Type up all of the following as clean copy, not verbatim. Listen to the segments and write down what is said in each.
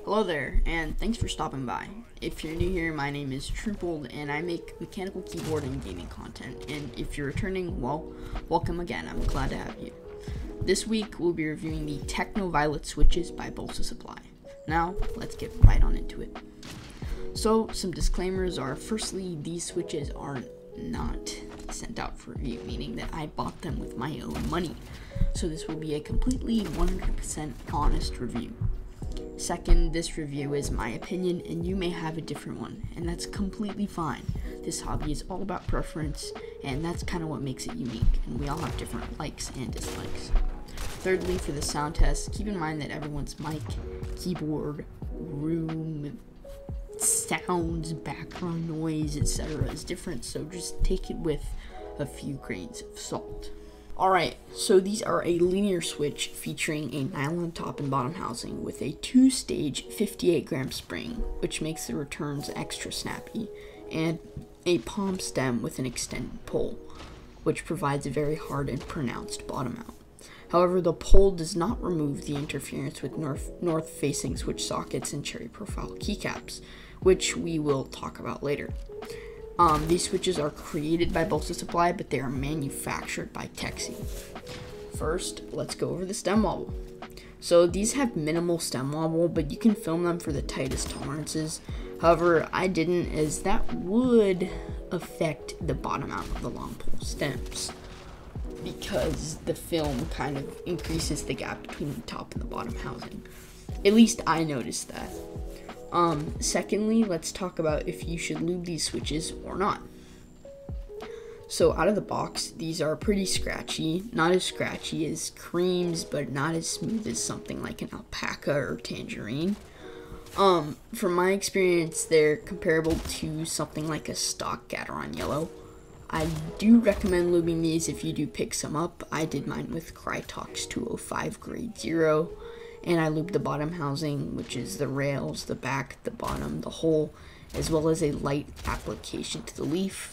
Hello there, and thanks for stopping by. If you're new here, my name is Shroompled, and I make mechanical keyboard and gaming content. And if you're returning, well, welcome again. I'm glad to have you. This week, we'll be reviewing the Techno Violet switches by Bolsa Supply. Now, let's get right on into it. So, some disclaimers are, firstly, these switches are not sent out for review, meaning that I bought them with my own money. So this will be a completely 100% honest review. Second, this review is my opinion and you may have a different one, and that's completely fine. This hobby is all about preference, and that's kind of what makes it unique, and we all have different likes and dislikes. Thirdly, for the sound test, keep in mind that everyone's mic, keyboard, room, sounds, background noise, etc. is different, so just take it with a few grains of salt. Alright, so these are a linear switch featuring a nylon top and bottom housing with a 2-stage 58 gram spring, which makes the returns extra snappy, and a palm stem with an extended pole, which provides a very hard and pronounced bottom out. However, the pole does not remove the interference with north-facing switch sockets and cherry profile keycaps, which we will talk about later. These switches are created by Bolsa Supply, but they are manufactured by Techno. First, let's go over the stem wobble. So these have minimal stem wobble, but you can film them for the tightest tolerances. However, I didn't, as that would affect the bottom out of the long pole stems, because the film kind of increases the gap between the top and the bottom housing. At least I noticed that. Secondly, let's talk about if you should lube these switches or not. So out of the box, these are pretty scratchy. Not as scratchy as creams, but not as smooth as something like an alpaca or tangerine. From my experience, they're comparable to something like a stock Gateron yellow. I do recommend lubing these if you do pick some up. I did mine with Krytox 205 grade 0. And I lubed the bottom housing, which is the rails, the back, the bottom, the hole, as well as a light application to the leaf.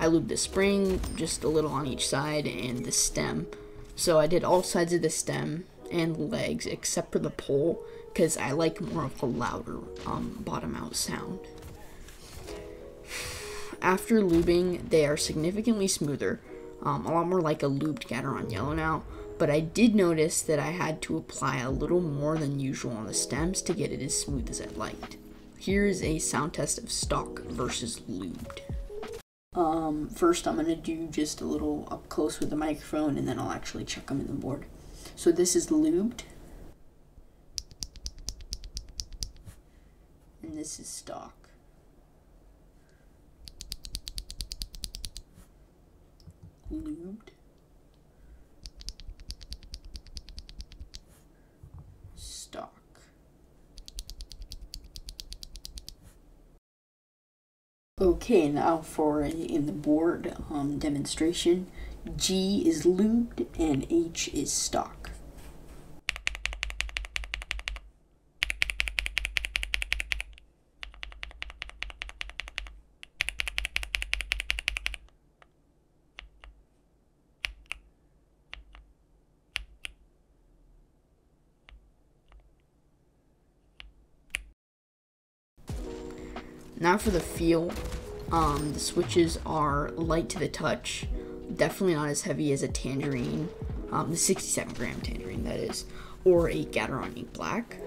I lubed the spring, just a little on each side, and the stem. So I did all sides of the stem and legs, except for the pole, because I like more of a louder bottom out sound. After lubing, they are significantly smoother, a lot more like a lubed Gateron yellow now. But I did notice that I had to apply a little more than usual on the stems to get it as smooth as I liked. Here's a sound test of stock versus lubed. First I'm going to do just a little up close with the microphone, and then I'll actually check them in the board. So this is lubed, and this is stock. Lubed, stock. Okay, now for in the board demonstration, G is lubed and H is stock. Now for the feel, the switches are light to the touch, definitely not as heavy as a tangerine, the 67 gram tangerine that is, or a Gateron Ink Black.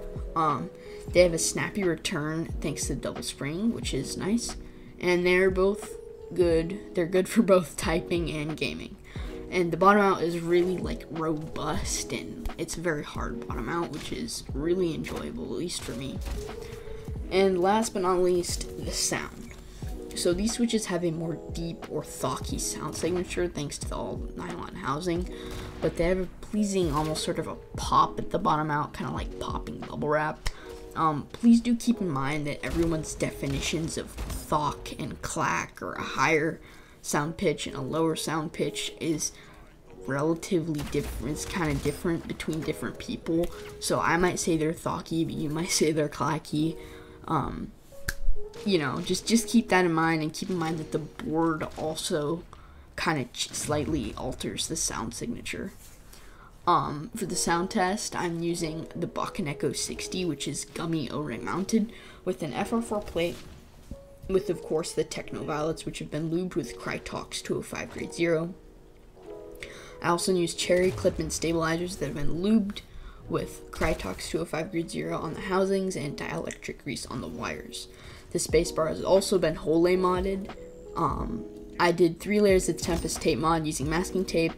They have a snappy return thanks to the double spring, which is nice, and they're both good. They're good for both typing and gaming. And the bottom out is really like robust, and it's a very hard bottom out, which is really enjoyable, at least for me. And last but not least, the sound. So these switches have a more deep or thocky sound signature thanks to the all nylon housing, but they have a pleasing almost sort of a pop at the bottom out, kind of like popping bubble wrap. Please do keep in mind that everyone's definitions of thock and clack, or a higher sound pitch and a lower sound pitch, is relatively different. It's kind of different between different people. So I might say they're thocky, but you might say they're clacky. You know, just keep that in mind, and keep in mind that the board also kind of slightly alters the sound signature. For the sound test, I'm using the Bolsa 60, which is gummy O-ring mounted, with an FR4 plate, with of course the Techno Violets, which have been lubed with Krytox 205 grade 0. I also use cherry clip-in stabilizers that have been lubed with Krytox 205 grade 0 on the housings and dielectric grease on the wires. The spacebar has also been hole modded. I did 3 layers of Tempest tape mod using masking tape.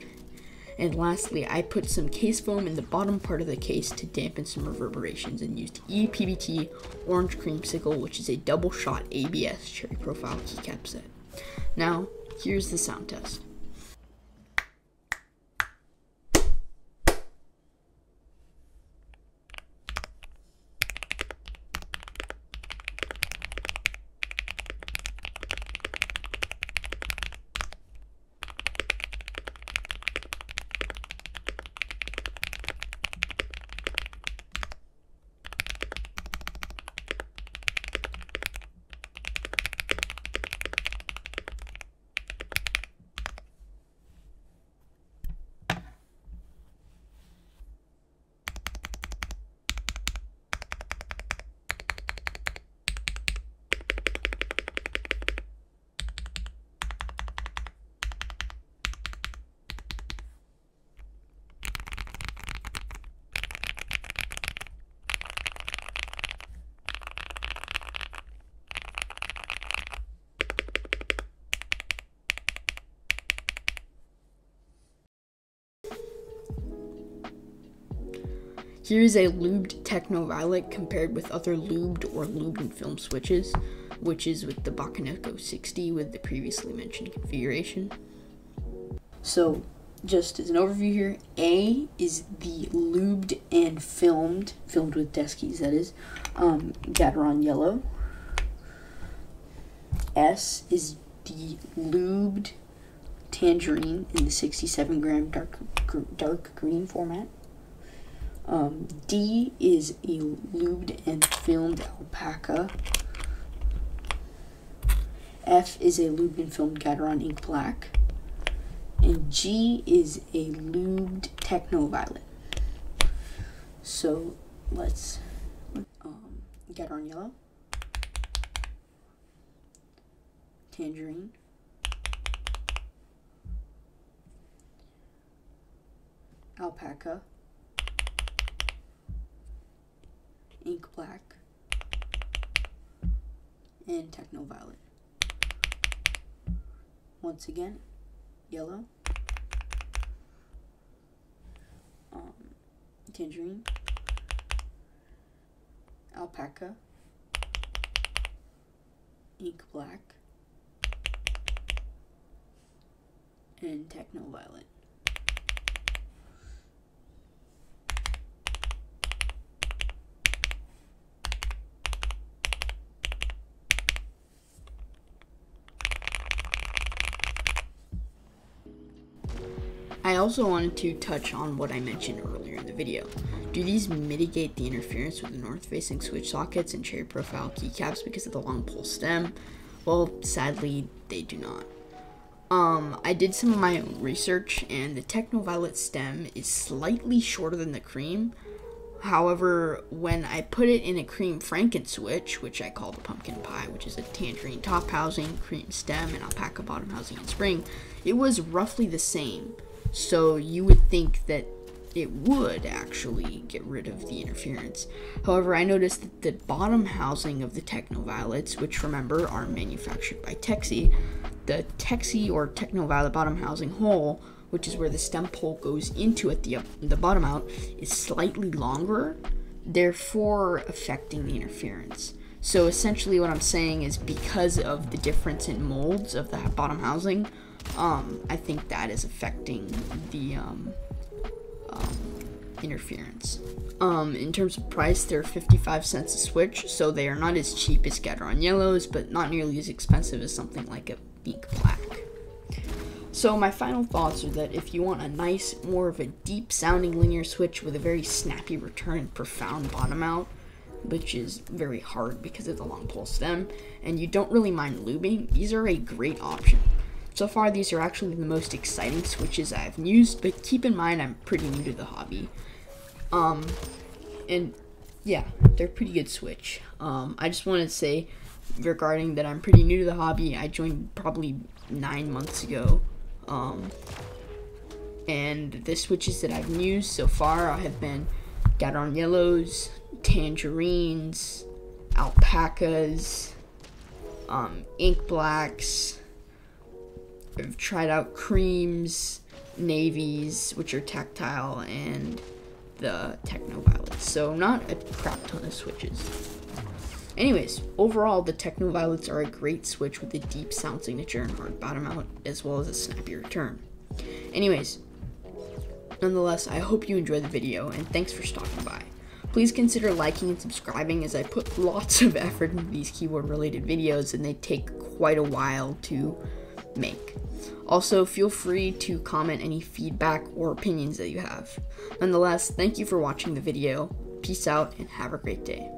And lastly, I put some case foam in the bottom part of the case to dampen some reverberations and used EPBT Orange Creamsicle, which is a double shot ABS cherry profile keycap set. Now, here's the sound test. Here's a lubed Techno Violet compared with other lubed or lubed and film switches, which is with the Bolsa 60 with the previously mentioned configuration. So, just as an overview here, A is the lubed and filmed with Deskies, that is, Gateron Yellow. S is the lubed Tangerine in the 67 gram dark green format. D is a lubed and filmed Alpaca. F is a lubed and filmed Gateron Ink Black. And G is a lubed Techno Violet. So let's Gateron Yellow, Tangerine, Alpaca, Ink Black, and Techno Violet. Once again, yellow, Tangerine, Alpaca, Ink Black, and Techno Violet. I also wanted to touch on what I mentioned earlier in the video. Do these mitigate the interference with the north-facing switch sockets and cherry profile keycaps because of the long pole stem? Well, sadly, they do not. I did some of my own research, and the Techno Violet stem is slightly shorter than the cream. However, when I put it in a cream Franken switch, which I call the pumpkin pie, which is a tangerine top housing, cream stem, and alpaca bottom housing and spring, it was roughly the same. So you would think that it would actually get rid of the interference. However, I noticed that the bottom housing of the Techno Violets, which remember are manufactured by Techy, the Techy or Techno Violet bottom housing hole, which is where the stem pole goes into at the bottom out, is slightly longer, therefore affecting the interference. So essentially what I'm saying is because of the difference in molds of the bottom housing, I think that is affecting the interference. In terms of price, they're 55 cents a switch, so they are not as cheap as Gateron Yellows, but not nearly as expensive as something like a Ink Black. So my final thoughts are that if you want a nice, more of a deep sounding linear switch with a very snappy return and profound bottom out, which is very hard because of the long pole stem, and you don't really mind lubing, these are a great option. So far, these are actually the most exciting switches I've used, but keep in mind I'm pretty new to the hobby. And yeah, they're pretty good switch. I just wanted to say regarding that I'm pretty new to the hobby. I joined probably 9 months ago. And the switches that I've used so far have been Gateron Yellows, Tangerines, Alpacas, Ink Blacks. I've tried out Creams, Navies, which are tactile, and the Techno Violet. So not a crap ton of switches. Anyways, overall, the Techno Violets are a great switch with a deep sound signature and hard bottom out, as well as a snappy return. Anyways, nonetheless, I hope you enjoyed the video, and thanks for stopping by. Please consider liking and subscribing, as I put lots of effort into these keyboard related videos, and they take quite a while to make. Also, feel free to comment any feedback or opinions that you have. Nonetheless, thank you for watching the video. Peace out and have a great day.